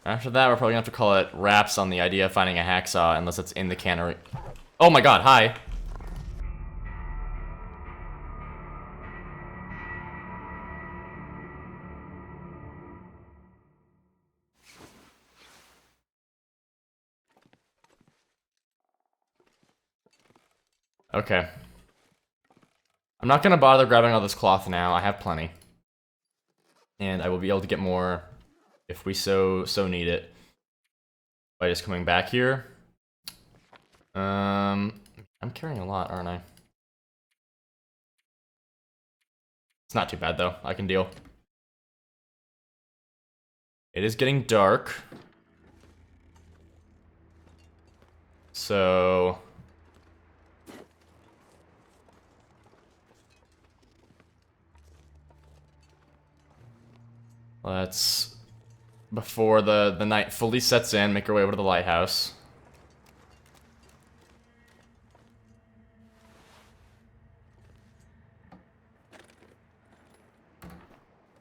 After that, we're probably gonna have to call it wraps on the idea of finding a hacksaw, unless it's in the cannery. Oh my god, hi! Okay. I'm not gonna bother grabbing all this cloth now, I have plenty. And I will be able to get more if we so need it. By just coming back here. I'm carrying a lot, aren't I? It's not too bad though, I can deal. It is getting dark. So... let's, before the night fully sets in, make our way over to the lighthouse.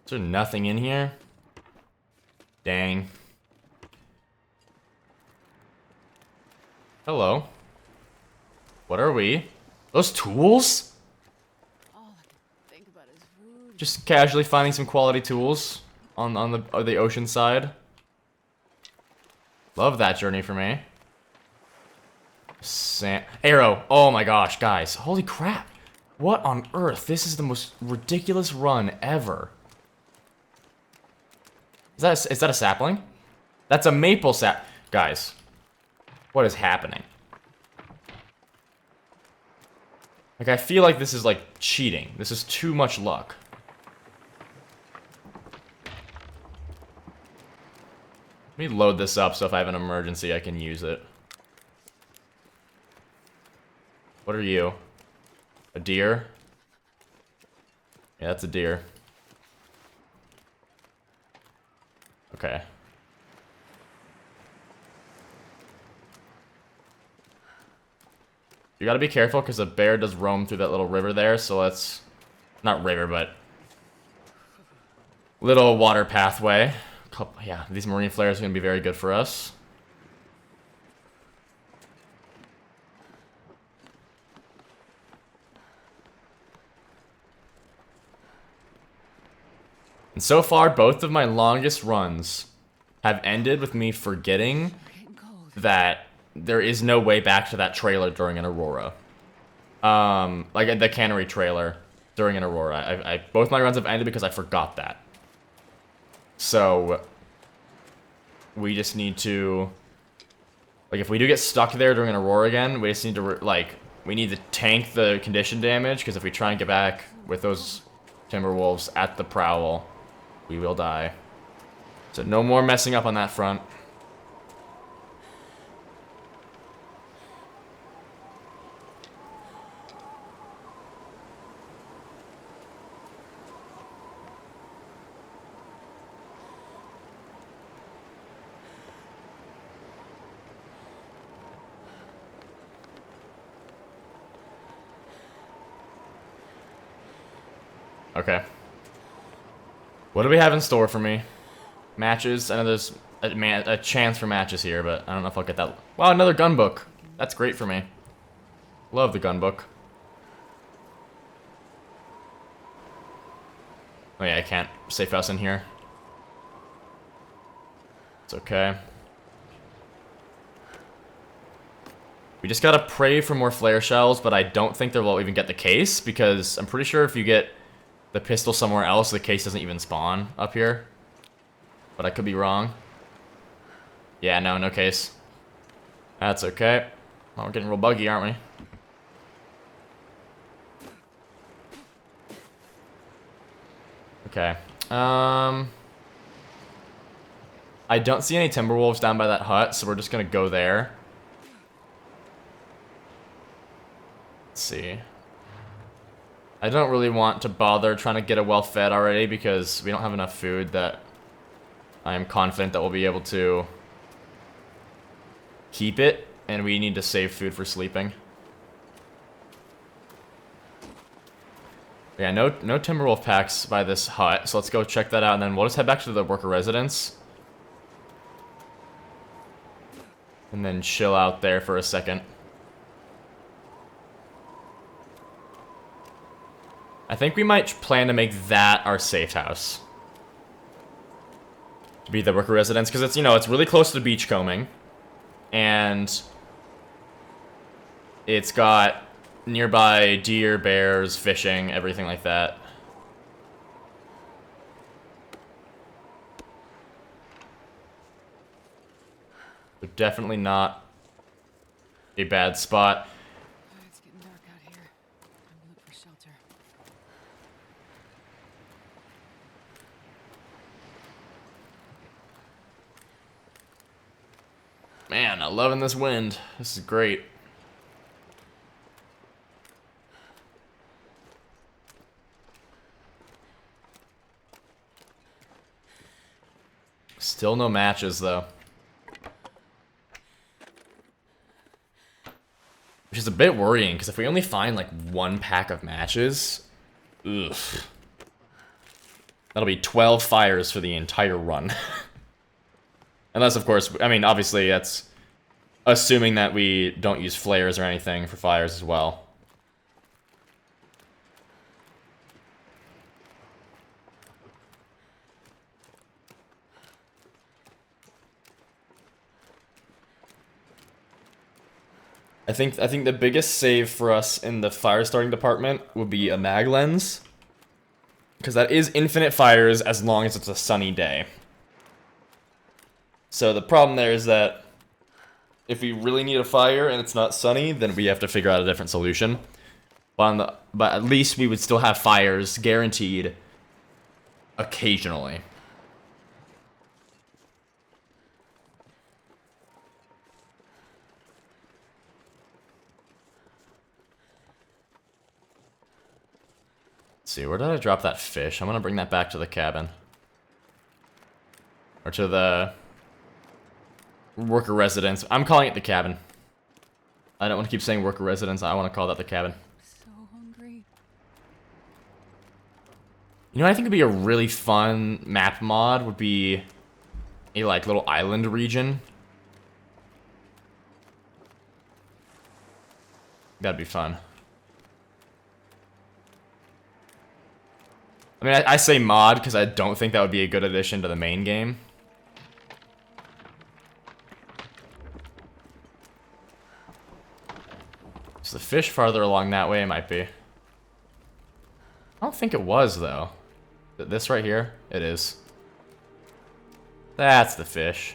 Is there nothing in here? Dang. Hello. What are we? Those tools? All I can think about is food. Just casually finding some quality tools on the ocean side. Love that journey for me. Arrow. Oh my gosh, guys. Holy crap. What on earth? This is the most ridiculous run ever. Is that a sapling? That's a maple sap. Guys, what is happening? Like, I feel like this is like cheating. This is too much luck. Let me load this up so if I have an emergency, I can use it. What are you? A deer? Yeah, that's a deer. Okay. You gotta be careful because a bear does roam through that little river there, so let's... not river, but... little water pathway. Yeah, these marine flares are gonna be very good for us. And so far, both of my longest runs have ended with me forgetting that there is no way back to that trailer during an aurora. Like the cannery trailer during an aurora. Both my runs have ended because I forgot that. So, we just need to... like, if we do get stuck there during an aurora again, we just need to, we need to tank the condition damage, because if we try and get back with those timberwolves at the prowl, we will die. So no more messing up on that front. Okay. What do we have in store for me? Matches. I know there's a chance for matches here, but I don't know if I'll get that. Wow, another gun book. That's great for me. Love the gun book. Oh yeah, I can't safe house in here. It's okay. We just gotta pray for more flare shells, but I don't think they will even get the case, because I'm pretty sure if you get the pistol somewhere else, the case doesn't even spawn up here. But I could be wrong. Yeah, no case. That's okay. Well, we're getting real buggy, aren't we? Okay. I don't see any timberwolves down by that hut, so we're just gonna go there. Let's see. I don't really want to bother trying to get it well fed already because we don't have enough food that I am confident that we'll be able to keep it, and we need to save food for sleeping. Yeah, no timberwolf packs by this hut, so let's go check that out, and then we'll just head back to the worker residence. And then chill out there for a second. I think we might plan to make that our safe house. To be the worker residence, because it's, you know, it's really close to the beachcombing. And it's got nearby deer, bears, fishing, everything like that. So definitely not a bad spot. Oh, it's getting dark out here. I'm gonna look for shelter. Man, I'm loving this wind. This is great. Still no matches, though. Which is a bit worrying, because if we only find, like, one pack of matches... Ugh. That'll be 12 fires for the entire run. Unless, of course, I mean, obviously, that's assuming that we don't use flares or anything for fires as well. I think the biggest save for us in the fire starting department would be a mag lens. Because that is infinite fires as long as it's a sunny day. So the problem there is that if we really need a fire and it's not sunny, then we have to figure out a different solution. But at least we would still have fires guaranteed occasionally. Let's see, where did I drop that fish? I'm gonna bring that back to the cabin. Or to the worker residence. I'm calling it the cabin. I don't want to keep saying worker residence. I want to call that the cabin. So hungry. You know what I think would be a really fun map mod would be a like little island region. That'd be fun. I mean, I say mod because I don't think that would be a good addition to the main game. Is the fish farther along that way? It might be. I don't think it was, though. This right here? It is. That's the fish.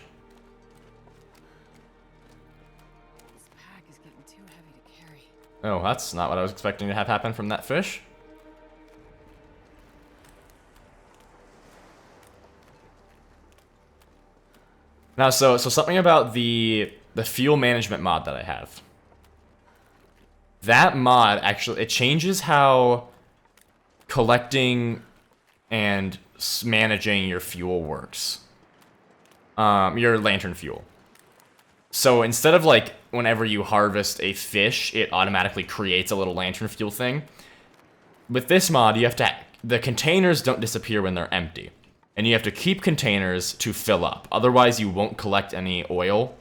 This pack is getting too heavy to carry. Oh, that's not what I was expecting to have happen from that fish. Now, so something about the fuel management mod that I have. That mod, actually, it changes how collecting and managing your fuel works. Your lantern fuel. So instead of, like, whenever you harvest a fish, it automatically creates a little lantern fuel thing. With this mod, you have to... The containers don't disappear when they're empty. And you have to keep containers to fill up. Otherwise, you won't collect any oil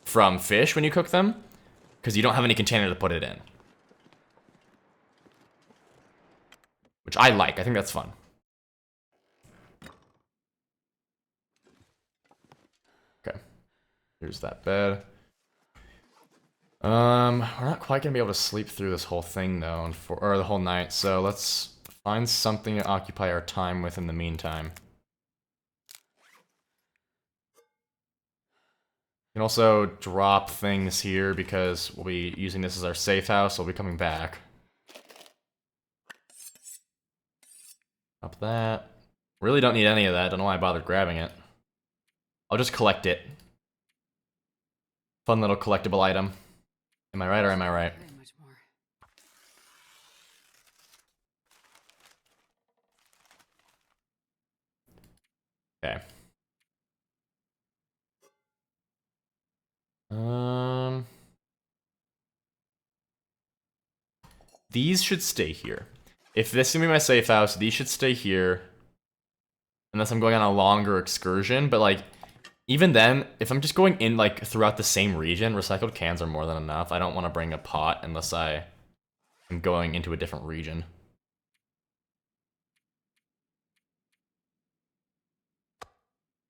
from fish when you cook them. Because you don't have any container to put it in. Which I like. I think that's fun. Okay. Here's that bed. We're not quite gonna be able to sleep through this whole thing, though. Or the whole night. So let's find something to occupy our time with in the meantime. You can also drop things here because we'll be using this as our safe house. So we'll be coming back. Drop that. Really don't need any of that. Don't know why I bothered grabbing it. I'll just collect it. Fun little collectible item. Am I right or am I right? Very much more. Okay. These should stay here. If this is gonna be my safe house, these should stay here. Unless I'm going on a longer excursion, but like, Even then, if I'm just going in, like, throughout the same region, recycled cans are more than enough. I don't want to bring a pot unless I am going into a different region.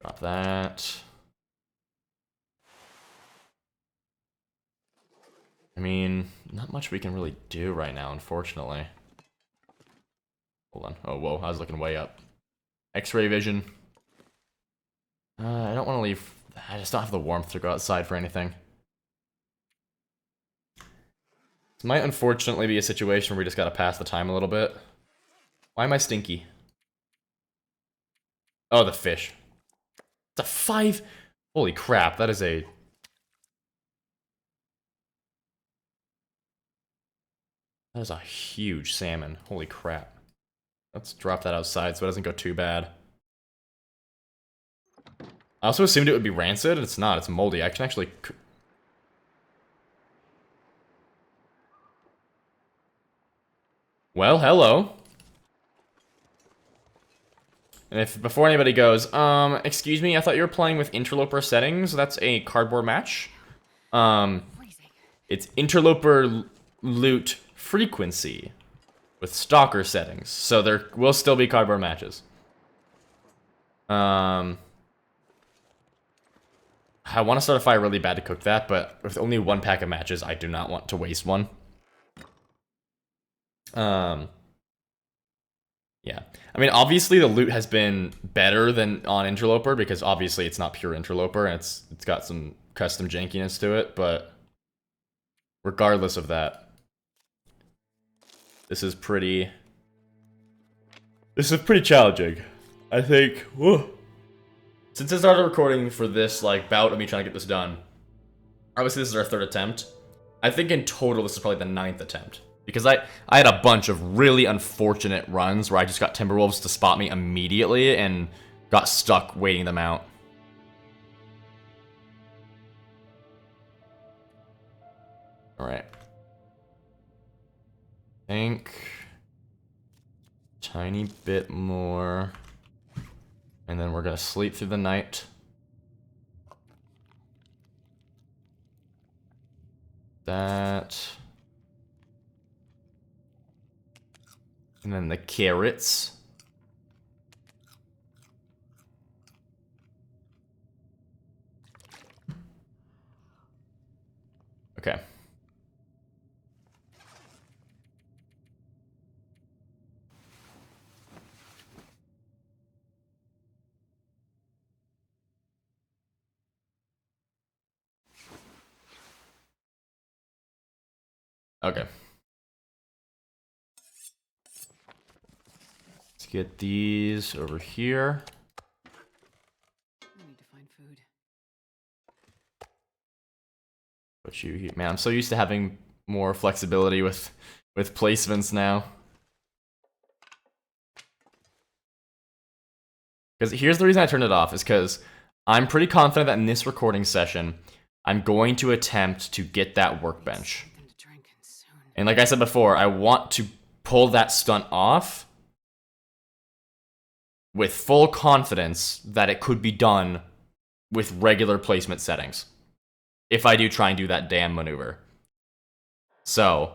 Drop that. I mean, not much we can really do right now, unfortunately. Hold on. Oh, whoa, I was looking way up. X-ray vision. I don't want to leave. I just don't have the warmth to go outside for anything. This might unfortunately be a situation where we just gotta pass the time a little bit. Why am I stinky? Oh, the fish. It's a 5. Holy crap, that is a... That is a huge salmon. Holy crap. Let's drop that outside so it doesn't go too bad. I also assumed it would be rancid. It's not. It's moldy. I can actually... Well, hello. And if before anybody goes, excuse me, I thought you were playing with interloper settings. That's a cardboard match. It's interloper loot frequency with stalker settings. So there will still be cardboard matches. I want to start a fire really bad to cook that, but with only 1 pack of matches, I do not want to waste one. Yeah. I mean, obviously the loot has been better than on Interloper because obviously it's not pure Interloper and it's got some custom jankiness to it, but regardless of that, this is pretty challenging. I think, whoa. Since I started recording for this like bout of me trying to get this done, obviously this is our 3rd attempt. I think in total this is probably the 9th attempt. Because I had a bunch of really unfortunate runs where I just got Timberwolves to spot me immediately and got stuck waiting them out. Alright. Think tiny bit more. And then we're gonna sleep through the night. That. And then the carrots. Okay. Okay. Let's get these over here. I need to find food. Put you here. Man, I'm so used to having more flexibility with placements now. Because here's the reason I turned it off, is because I'm pretty confident that in this recording session, I'm going to attempt to get that workbench. And like I said before, I want to pull that stunt off with full confidence that it could be done with regular placement settings. If I do try and do that damn maneuver. So,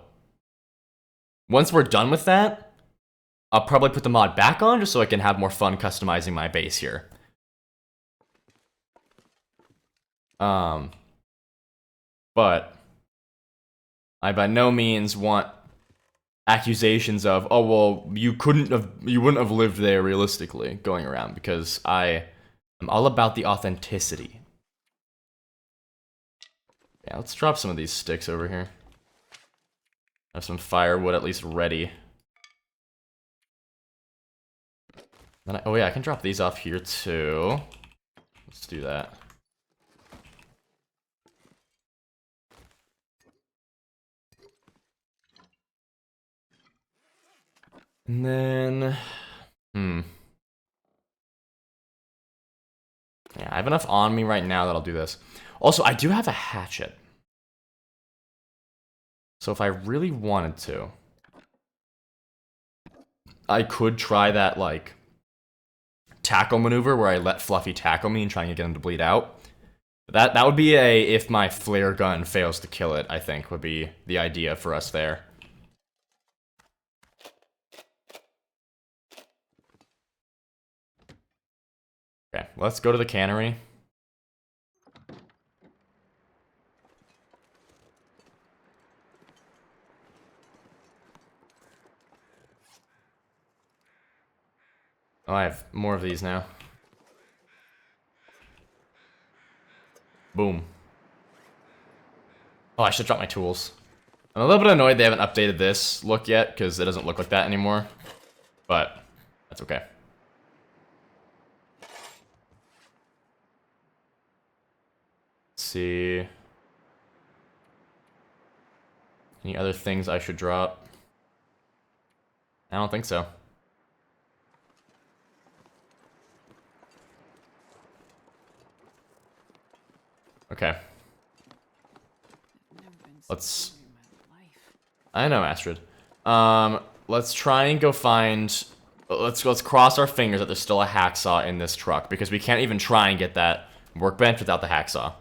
once we're done with that, I'll probably put the mod back on just so I can have more fun customizing my base here. But I by no means want accusations of, oh well, you wouldn't have lived there realistically going around, because I am all about the authenticity. Yeah, let's drop some of these sticks over here. Have some firewood at least ready. Then oh yeah, I can drop these off here too. Let's do that. And then, yeah, I have enough on me right now that I'll do this. Also, I do have a hatchet. So if I really wanted to, I could try that, like, tackle maneuver where I let Fluffy tackle me and try and get him to bleed out. That would be a if my flare gun fails to kill it, I think, would be the idea for us there. Okay, let's go to the cannery. Oh, I have more of these now. Boom. Oh, I should drop my tools. I'm a little bit annoyed they haven't updated this look yet, because it doesn't look like that anymore. But, that's okay. Let's see. Any other things I should drop? I don't think so. Okay. Let's... I know, Astrid. Let's try and go find... Let's cross our fingers that there's still a hacksaw in this truck, because we can't even try and get that workbench without the hacksaw.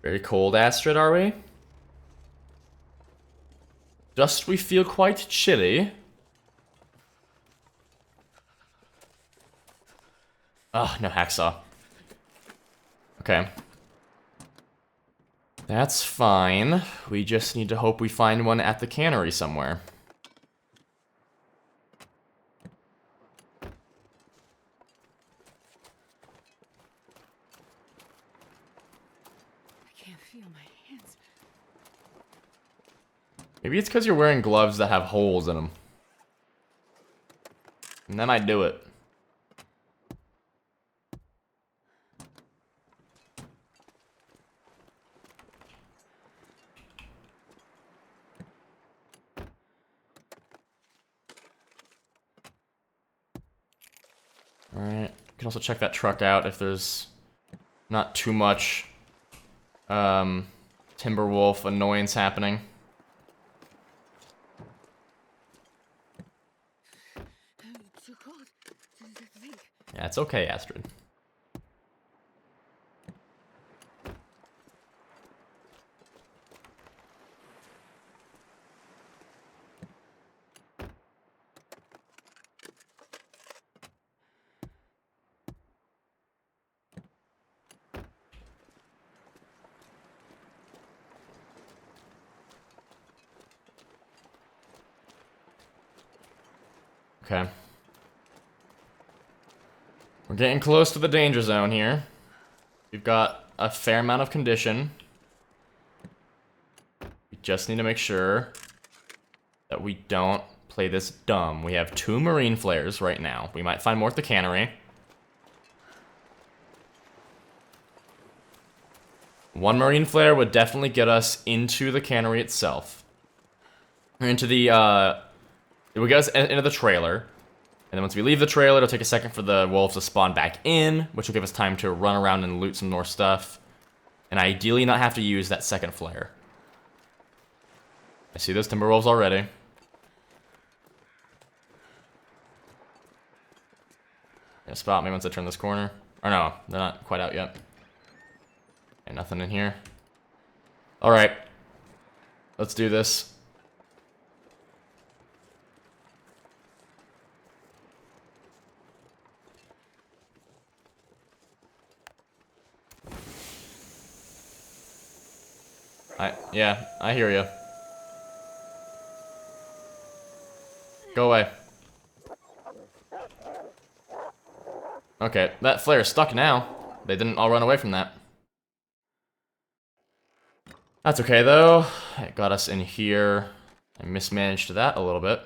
Very cold, Astrid, are we? Just we feel quite chilly. Oh, no hacksaw. Okay. That's fine. We just need to hope we find one at the cannery somewhere. Maybe it's because you're wearing gloves that have holes in them. And that might do it. Alright. You can also check that truck out if there's not too much Timberwolf annoyance happening. Yeah, it's okay, Astrid. Okay. We're getting close to the danger zone here. We've got a fair amount of condition. We just need to make sure that we don't play this dumb. We have 2 marine flares right now. We might find more at the cannery. 1 marine flare would definitely get us into the cannery itself. Or into the, it would get us into the trailer. And then once we leave the trailer, it'll take a second for the wolves to spawn back in, which will give us time to run around and loot some more stuff. And ideally not have to use that second flare. I see those timberwolves already. Yeah, spot me once I turn this corner. Or no, they're not quite out yet. And nothing in here. Alright. Let's do this. Yeah, I hear you. Go away. Okay, that flare is stuck now. They didn't all run away from that. That's okay, though. It got us in here. I mismanaged that a little bit.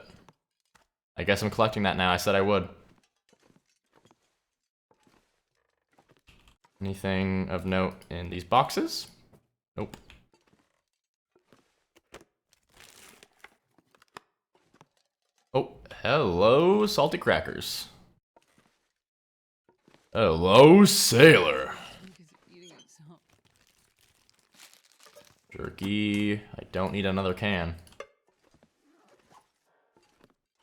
I guess I'm collecting that now. I said I would. Anything of note in these boxes? Nope. Hello, salty crackers. Hello, sailor. Because you're eating it, so. Jerky. I don't need another can.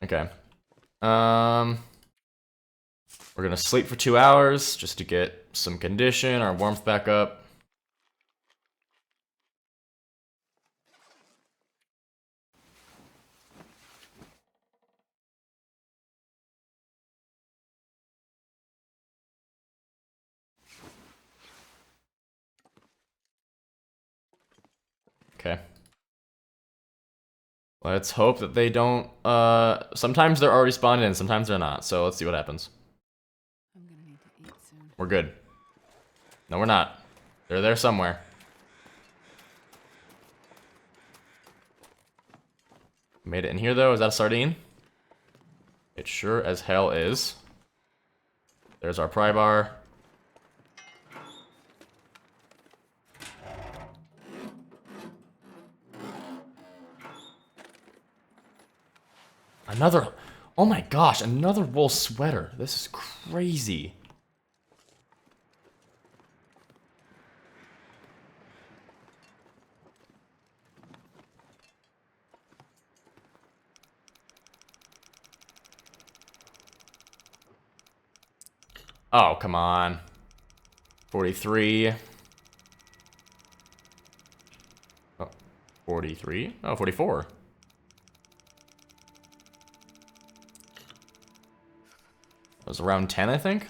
Okay. We're gonna sleep for 2 hours just to get some condition, our warmth back up. Okay. Let's hope that they don't, sometimes they're already spawned in, sometimes they're not, so let's see what happens. I'm gonna need to eat soon. We're good. No, we're not. They're there somewhere. Made it in here, though. Is that a sardine? It sure as hell is. There's our pry bar. Another... Oh my gosh, another wool sweater. This is crazy. Oh, come on. 43. Oh, 43? Oh, 44. That was around 10, I think.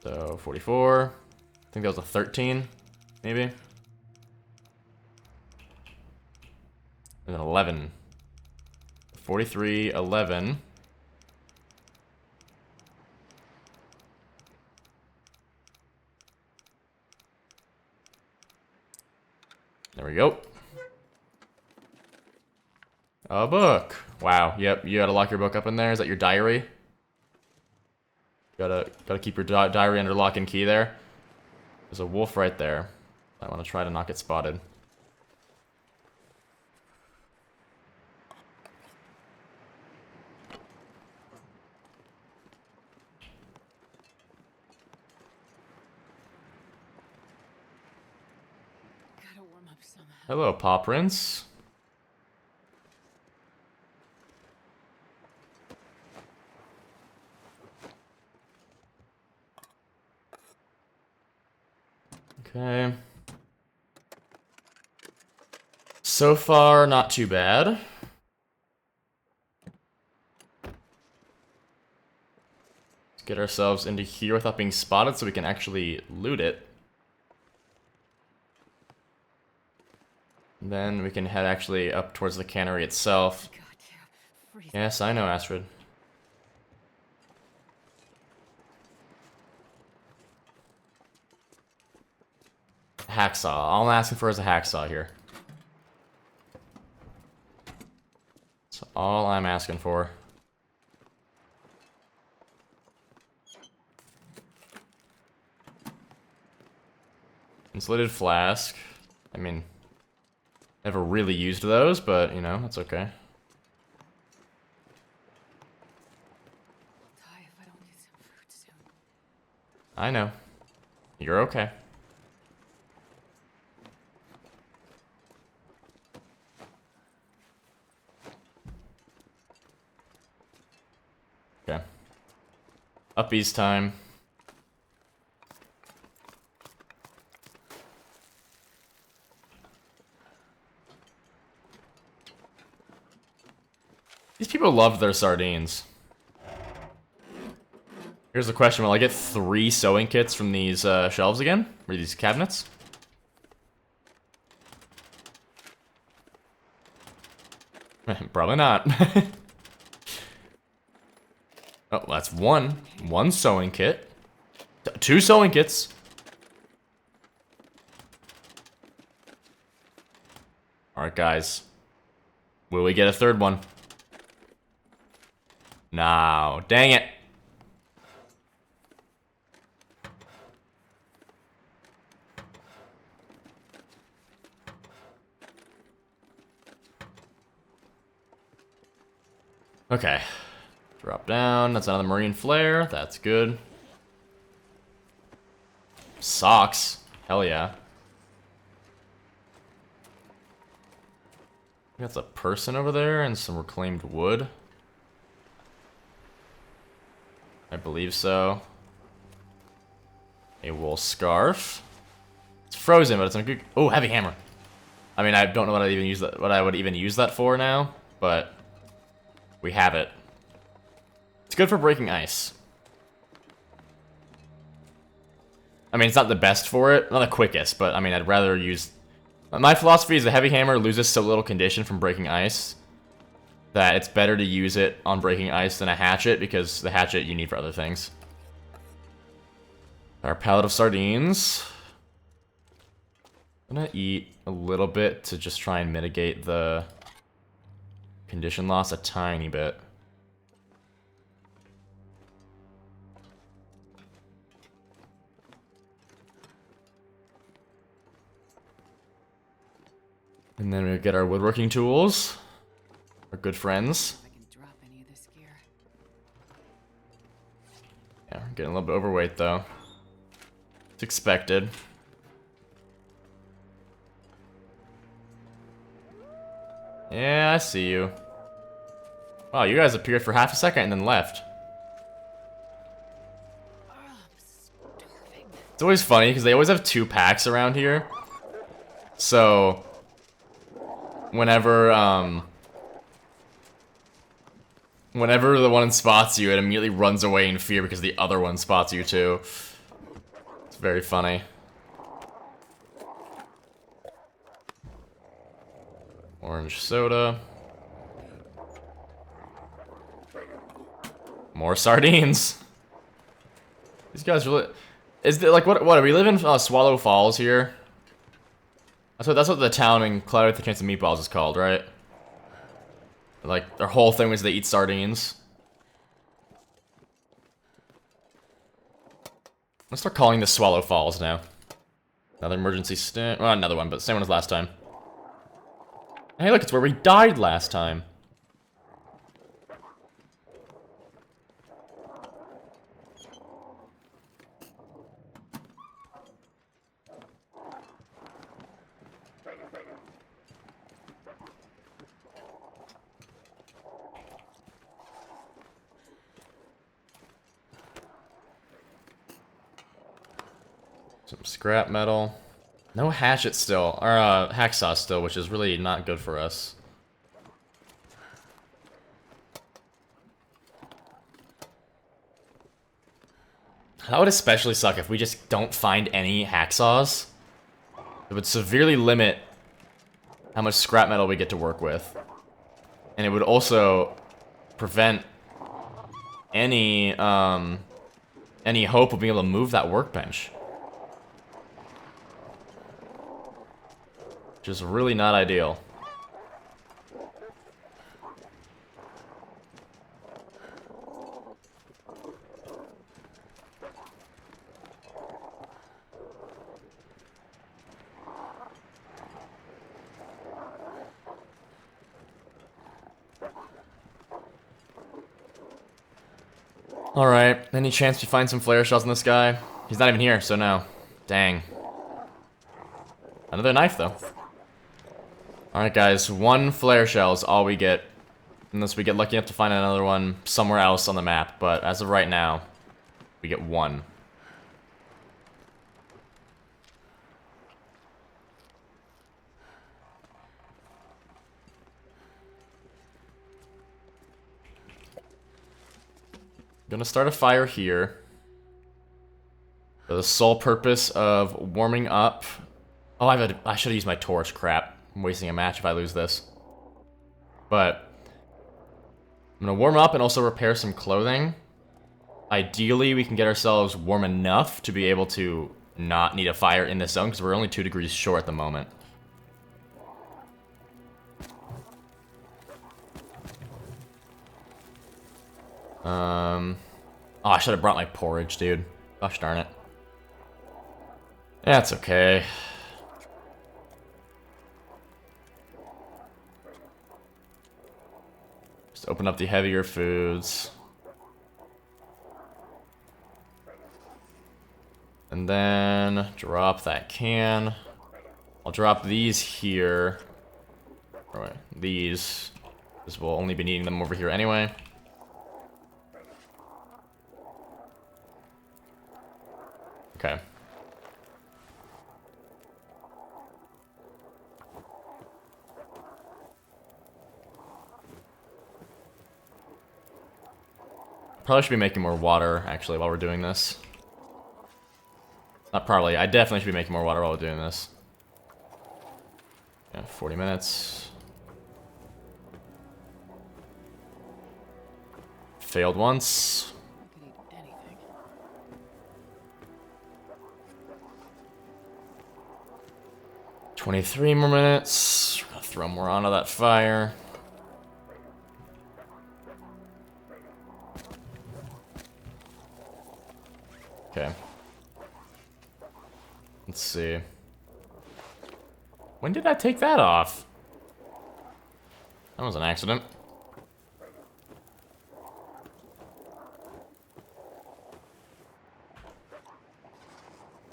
So, 44. I think that was a 13, maybe. And then 11. 43, 11. There we go. A book. Wow. Yep. You gotta lock your book up in there. Is that your diary? Gotta keep your diary under lock and key there. There's a wolf right there. I want to try to not get spotted. Gotta warm up somehow. Hello, Paw Prince. Okay. So far, not too bad. Let's get ourselves into here without being spotted so we can actually loot it. And then we can head actually up towards the cannery itself. God, yeah. Freeze. Yes, I know, Astrid. Hacksaw. All I'm asking for is a hacksaw here. That's all I'm asking for. Insulated flask. I mean, never really used those, but, you know, that's okay. I'll die if I don't get some food soon. I know. You're okay. Okay. Uppies time. These people love their sardines. Here's the question, will I get 3 sewing kits from these shelves again? Or these cabinets? Probably not. Oh, that's one. One sewing kit. 2 sewing kits. Alright, guys. Will we get a 3rd one? No. Dang it. Okay. Drop down. That's another marine flare. That's good. Socks. Hell yeah. That's a person over there and some reclaimed wood. I believe so. A wool scarf. It's frozen, but it's in a good. Oh, heavy hammer. I mean, I don't know what I even use that. What I would even use that for now, but we have it. It's good for breaking ice. I mean, it's not the best for it, not the quickest, but I mean, I'd rather use. My philosophy is the heavy hammer loses so little condition from breaking ice that it's better to use it on breaking ice than a hatchet, because the hatchet you need for other things. Our pallet of sardines. I'm gonna eat a little bit to just try and mitigate the condition loss a tiny bit. And then we get our woodworking tools. Our good friends. I can drop any of this gear. Yeah, we're getting a little bit overweight though. It's expected. Yeah, I see you. Wow, you guys appeared for half a second and then left. Oh, I'm starving. It's always funny because they always have 2 packs around here. So whenever whenever the one spots you, it immediately runs away in fear because the other one spots you too. It's very funny. Orange soda. More sardines. These guys really... Is there, like, what are we live in Swallow Falls here? That's what the town in Cloud with the Chance of Meatballs is called, right? Like, their whole thing was they eat sardines. Let's start calling this Swallow Falls now. Another emergency stim... Well, another one, but same one as last time. Hey, look, it's where we died last time. Some scrap metal. No hatchet still, or hacksaw still, which is really not good for us. That would especially suck if we just don't find any hacksaws. It would severely limit how much scrap metal we get to work with. And it would also prevent any hope of being able to move that workbench. Which is really not ideal. Alright, any chance you find some flare shells in this guy? He's not even here, so no. Dang. Another knife, though. Alright, guys, 1 flare shell is all we get. Unless we get lucky enough to find another one somewhere else on the map, but as of right now, we get 1. Gonna start a fire here. For the sole purpose of warming up. Oh, I should have used my torch. Crap. I'm wasting a match if I lose this. But I'm gonna warm up and also repair some clothing. Ideally, we can get ourselves warm enough to be able to not need a fire in this zone, because we're only 2 degrees short at the moment. Oh, I should have brought my porridge, dude. Gosh darn it. That's okay. Just open up the heavier foods. And then drop that can. I'll drop these here. Or wait, these. Because we'll only be needing them over here anyway. Okay. Probably should be making more water, actually, while we're doing this. Not probably. I definitely should be making more water while we're doing this. Yeah, 40 minutes. Failed once. I could eat anything. 23 more minutes. We're gonna throw more onto that fire. Okay. Let's see. When did I take that off? That was an accident.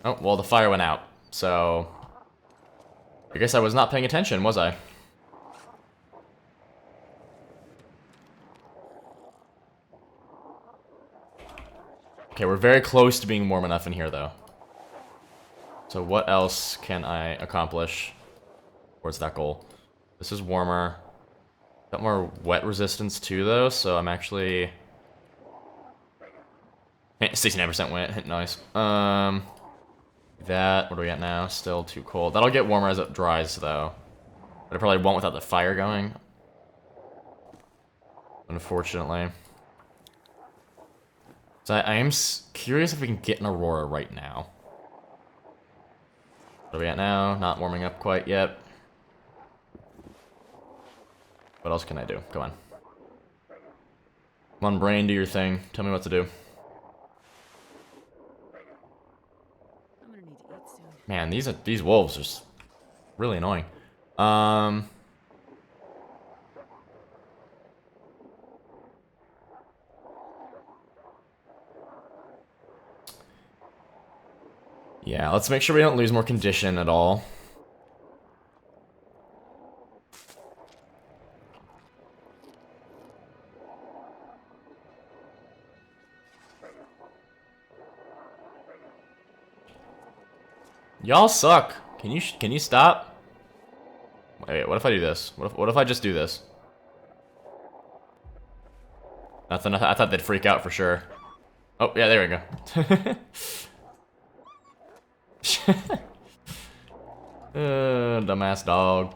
Oh, well, the fire went out. So I guess I was not paying attention, was I? Okay, we're very close to being warm enough in here, though. So what else can I accomplish towards that goal? This is warmer. Got more wet resistance, too, though, so I'm actually... 69% wet. Nice. That... What are we at now? Still too cold. That'll get warmer as it dries, though. But it probably won't without the fire going. Unfortunately. So I am curious if we can get an Aurora right now. What are we at now? Not warming up quite yet. What else can I do? Come on. Come on, brain, do your thing. Tell me what to do. I'm gonna need to eat soon. Man, these wolves are just really annoying. Yeah, let's make sure we don't lose more condition at all. Y'all suck. Can you stop? Wait, what if I do this? What if I just do this? Nothing. I thought they'd freak out for sure. Oh, yeah, there we go. Dumbass dog.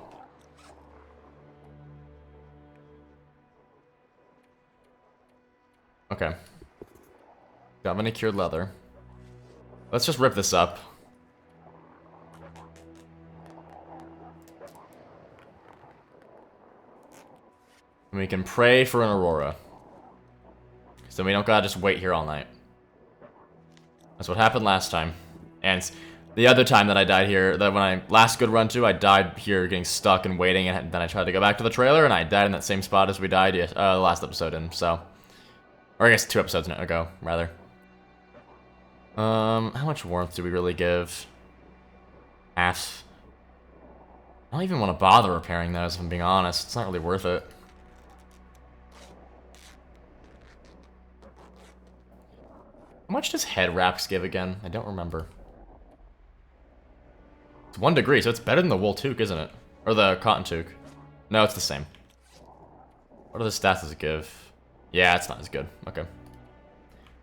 Okay. Got manicured leather. Let's just rip this up. And we can pray for an Aurora. So we don't gotta just wait here all night. That's what happened last time. And the other time that I died here, that when I last good run to, I died here getting stuck and waiting, and then I tried to go back to the trailer, and I died in that same spot as we died the last episode in, so. Or I guess 2 episodes ago, rather. How much warmth do we really give? Half. I don't even want to bother repairing those, if I'm being honest. It's not really worth it. How much does head wraps give again? I don't remember. It's 1 degree, so it's better than the wool toque, isn't it? Or the cotton toque. No, it's the same. What are the stats does it give? Yeah, it's not as good. Okay.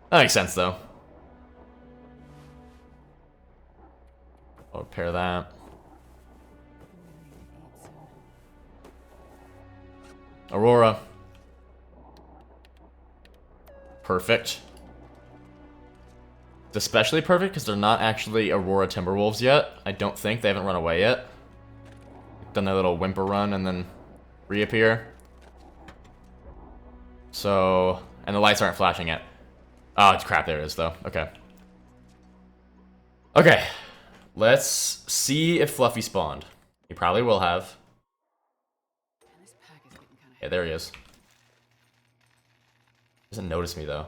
That makes sense, though. I'll repair that. Aurora. Perfect. It's especially perfect because they're not actually Aurora Timberwolves yet. I don't think. They haven't run away yet. Done their little whimper run and then reappear. So, and the lights aren't flashing yet. Oh, it's crap. There it is, though. Okay. Okay. Let's see if Fluffy spawned. He probably will have. This pack is getting kind of Yeah, there he is. Doesn't notice me, though.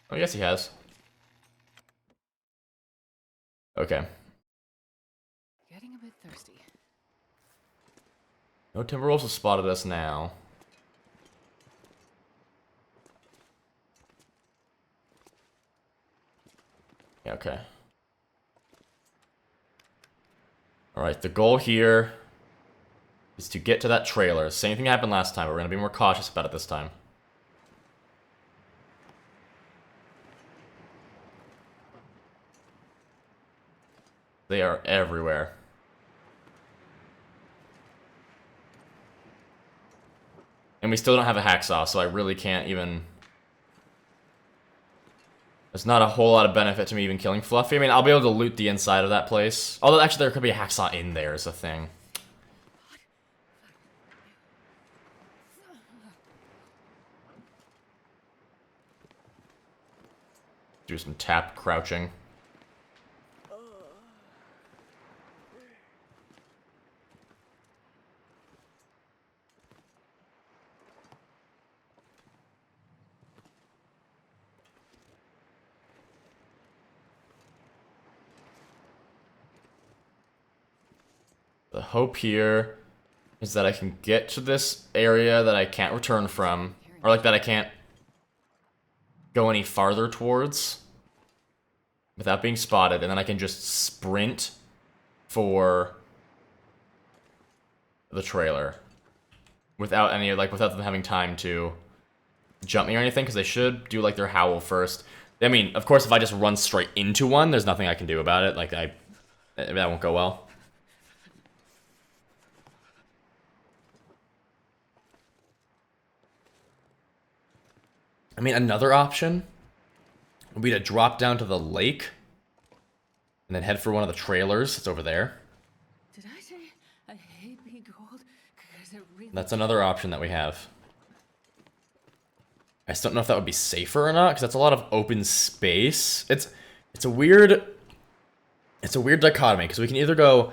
Oh, I guess he has. Okay. Getting a bit thirsty. No Timberwolves have spotted us now. Yeah, okay. Alright, the goal here is to get to that trailer. Same thing happened last time, but we're going to be more cautious about it this time. They are everywhere. And we still don't have a hacksaw, so I really can't even... There's not a whole lot of benefit to me even killing Fluffy. I mean, I'll be able to loot the inside of that place. Although, actually, there could be a hacksaw in there is a thing. Do some tap crouching. The hope here is that I can get to this area that I can't return from. Or, like, that I can't go any farther towards without being spotted. And then I can just sprint for the trailer. Without any, like, without them having time to jump me or anything. Because they should do, like, their howl first. I mean, of course, if I just run straight into one, there's nothing I can do about it. Like, that won't go well. I mean, another option would be to drop down to the lake and then head for one of the trailers that's over there. Did I say I hate being cold? Because it really... That's another option that we have. I just don't know if that would be safer or not, because that's a lot of open space. It's a weird dichotomy, because we can either go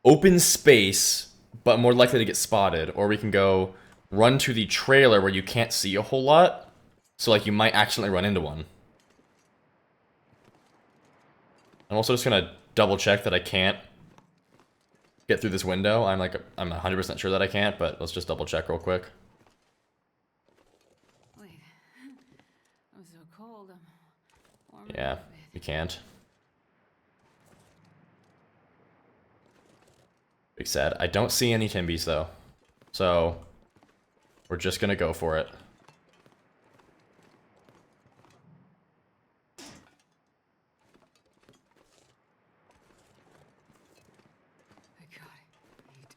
open space, but more likely to get spotted, or we can go run to the trailer where you can't see a whole lot. So, like, you might accidentally run into one. I'm also just gonna double check that I can't get through this window. I'm 100% sure that I can't, but let's just double check real quick. Wait. I'm so cold. I'm warm. Yeah, you can't. Big sad. I don't see any Timbies, though. So, we're just gonna go for it.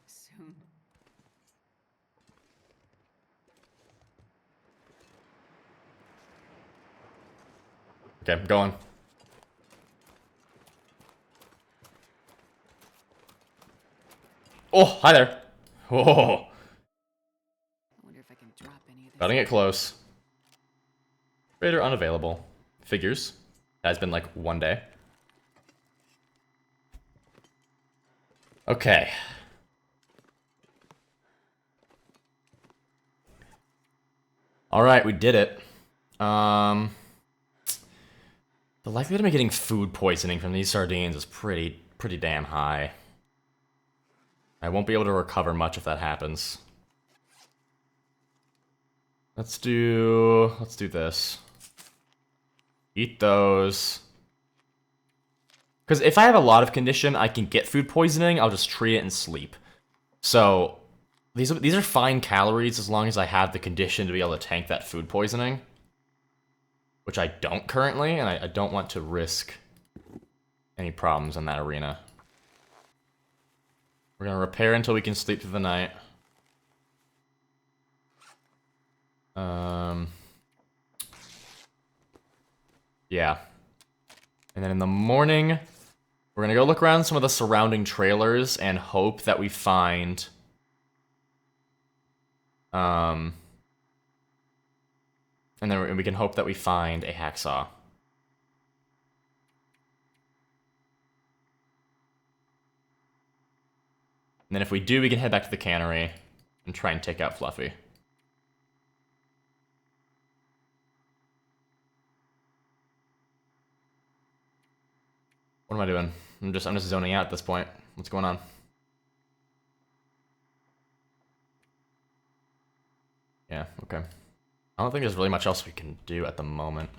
Soon. Okay, I'm going. Oh, hi there. Oh, I wonder if I can drop any of this. about to get close. Raider unavailable. Figures. Has been like 1 day. Okay. Alright, we did it. The likelihood of me getting food poisoning from these sardines is pretty damn high. I won't be able to recover much if that happens. Let's do this. Eat those. Because if I have a lot of condition, I can get food poisoning, I'll just treat it and sleep. So, these are fine calories as long as I have the condition to be able to tank that food poisoning. Which I don't currently, and I don't want to risk any problems in that arena. We're gonna repair until we can sleep through the night. Yeah. And then in the morning, we're gonna go look around some of the surrounding trailers and hope that we find... and then we can hope that we find a hacksaw. And then if we do, we can head back to the cannery and try and take out Fluffy. What am I doing? I'm just zoning out at this point. What's going on? Yeah, okay. I don't think there's really much else we can do at the moment.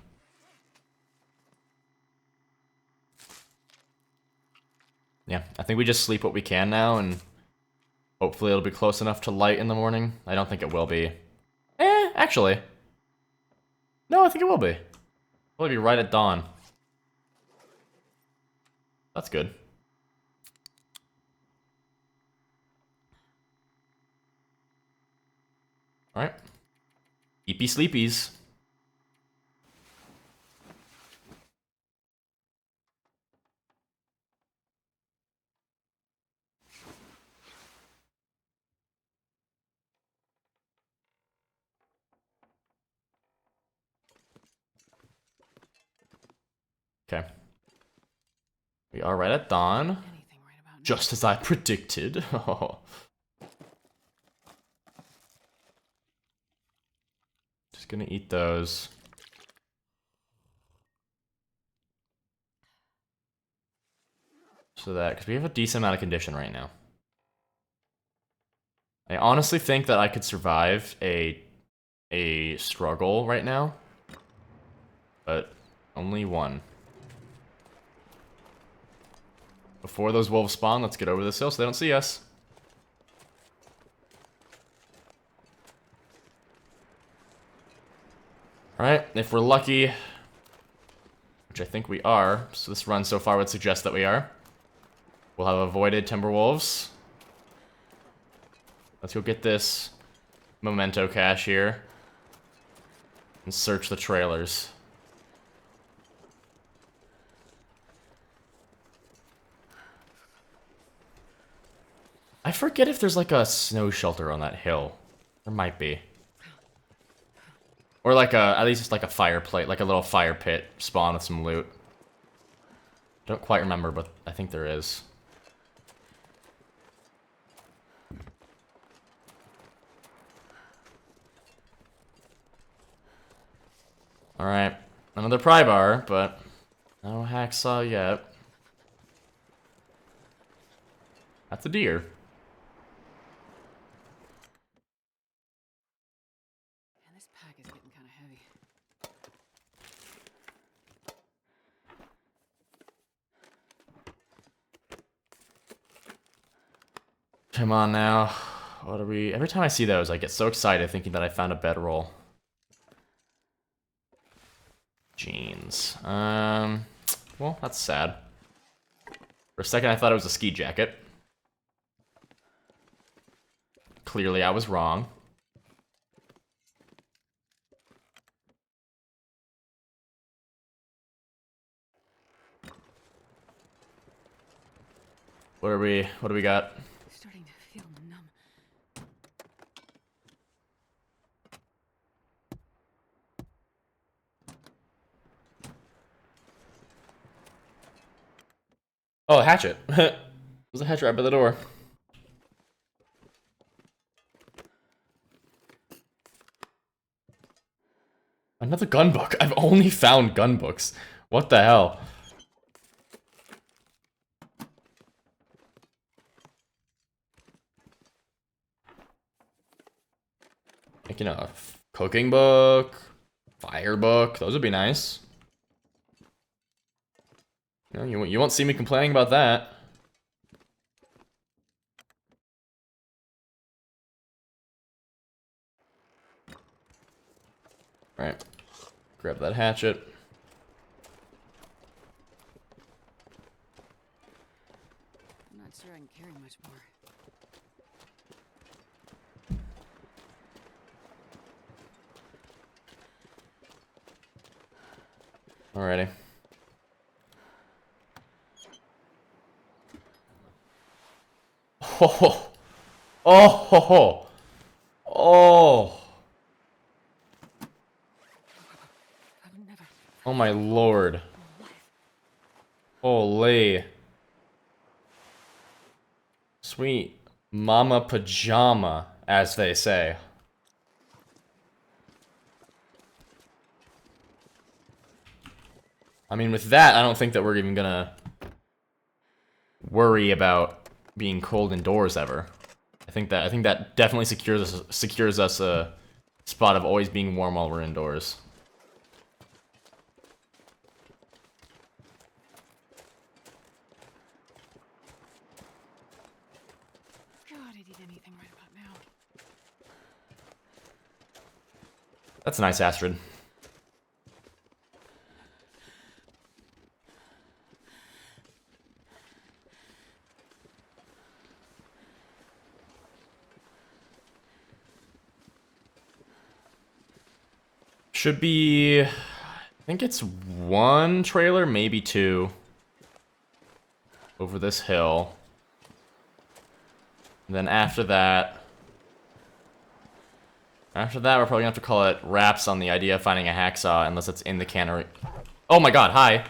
Yeah, I think we just sleep what we can now, and hopefully it'll be close enough to light in the morning. I don't think it will be. Actually. No, I think it will be. It'll be right at dawn. That's good. Alright. Eepy sleepies. Okay. We are right at dawn. Anything right about now. Just as I predicted. Just gonna eat those. So that, because we have a decent amount of condition right now. I honestly think that I could survive a struggle right now. But only one. Before those wolves spawn, let's get over this hill so they don't see us. Alright, if we're lucky, which I think we are, so this run so far would suggest that we are, we'll have avoided Timberwolves. Let's go get this memento cache here and search the trailers. I forget if there's like a snow shelter on that hill. There might be. Or like a, at least it's like a fire plate, like a little fire pit spawn with some loot. Don't quite remember, but I think there is. Alright, another pry bar, but no hacksaw yet. That's a deer. Man, this pack is getting kind of heavy. Come on now. What are we... Every time I see those, I get so excited thinking that I found a bedroll. Jeans. Well, that's sad. For a second, I thought it was a ski jacket. Clearly, I was wrong. What do we got? Starting to feel numb. Oh, a hatchet. There's a hatchet right by the door. Another gun book. I've only found gun books. What the hell? Like, you know, a cooking book, fire book. Those would be nice. You won't see me complaining about that. Alright. Grab that hatchet. I'm not sure I can carry much more. Alrighty. Oh, oh, oh, oh, I've never oh my lord. life. Holy. Sweet mama pajama, as they say. I mean, with that, I don't think that we're even gonna worry about being cold indoors ever. I think that definitely secures us a spot of always being warm while we're indoors. God, I'd eat anything right about now. That's nice, Astrid. Should be... I think it's one trailer, maybe two. Over this hill. And then after that... After that, we're probably gonna have to call it wraps on the idea of finding a hacksaw, unless it's in the cannery. Oh my god, hi!